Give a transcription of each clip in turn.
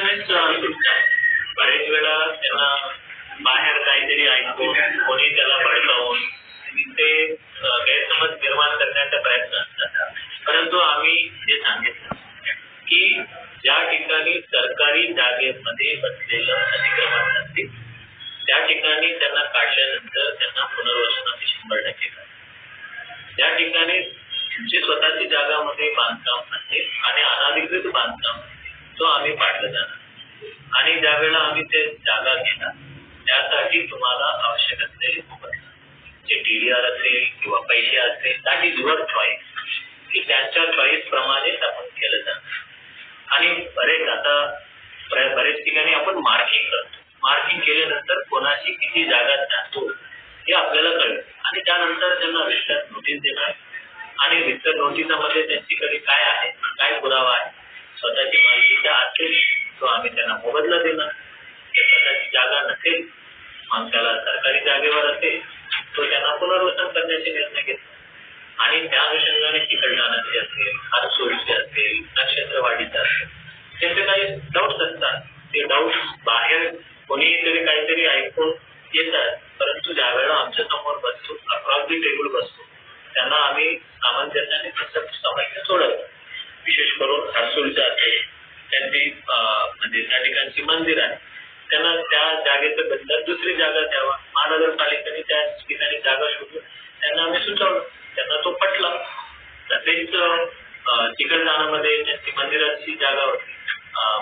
निमित्तानेच बरेच वेळा त्यांना बाहेर काहीतरी ऐकून कोणी त्याला भडकावून ते गैरसमज निर्माण करण्याचा प्रयत्न असतात. परंतु आम्ही जे सांगितलं की ज्या ठिकाणी सरकारी जागेमध्ये बसलेलं अतिक्रमण नसते त्या ठिकाणी त्यांना काढल्यानंतर त्यांना पुनर्वसनाची 100% त्या ठिकाणी तुमची स्वतःची जागामध्ये बांधकाम असेल आणि अनधिकृत बांधकाम तो आम्ही पाडलं जाणार आणि ज्या वेळेला आम्ही ते जागा घेणार त्यासाठी तुम्हाला आवश्यक असलेली मोबदला जे TDR असेल किंवा पैसे असेल दॅट इज युअर चॉईस की त्यांच्या चॉईस प्रमाणेच आपण केलं जातं. आणि बरेच ठिकाणी आपण मार्किंग करतो. मार्किंग केल्यानंतर कोणाची किती जागा जातो हे आपल्याला कळतं आणि त्यानंतर त्यांना रिटर्न नोटीस देणार आणि रिटर्न नोटिसामध्ये त्यांच्याकडे काय आहे काय पुरावा आहे स्वतःची मालकीचा असेल तो आम्ही त्यांना मोबदला देणार. स्वतःची जागा नसेल मग त्याला सरकारी जागेवर असेल तो त्यांना पुनर्वसन करण्याचे निर्णय घेतला आणि त्या अनुषंगाने चिकलठाणाचे असेल हरसोळीचे असेल नक्षत्रवाडीचे असेल त्यांचे काही डाऊट्स असतात. ते डाऊट्स बाहेर कोणीतरी काहीतरी ऐकून येतात परंतु ज्या वेळेला आमच्या समोर बसतो अक्रॉस दी टेबल बसतो त्यांना आम्ही सामंजस्याने समस्या सोडवतो. विशेष करून हरसोळीचे असेल त्यांची म्हणजे त्या ठिकाणची मंदिर आहे त्यांना त्या जागेचं बदल्यात दुसरी जागा द्यावा. महानगरपालिकेने त्या ठिकाणी जागा शोधून त्यांना आम्ही सुचवलं त्यांना तो पटला. तसेच चिकलठाणामध्ये त्यांची मंदिराची जागा होती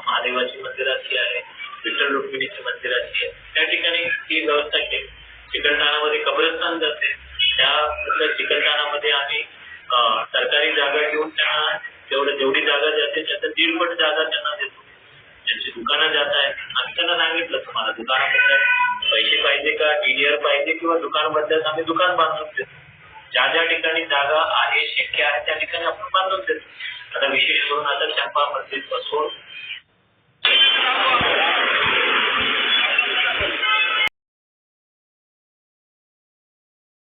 महादेवाची मंदिराची आहे विठ्ठल रुक्मिणीची मंदिराची आहे त्या ठिकाणी ती व्यवस्था केली. चिकलठाणामध्ये कब्रस्तान जाते त्या चिकलठाणामध्ये आम्ही सरकारी जागा घेऊन त्यांना जेवढी जागा जाते त्याचं 1.5 पट जागा त्यांना देतो. त्यांची दुकानं जात आहेत आम्ही त्यांना सांगितलं तुम्हाला दुकानाबद्दल पैसे पाहिजे का TDR पाहिजे किंवा दुकानाबद्दल आम्ही दुकान बांधून देतो. ज्या ठिकाणी जागा आहे शक्य आहे त्या ठिकाणी आपण बांधून देतो. आता विशेष करून आता चंपा मस्जिद पासून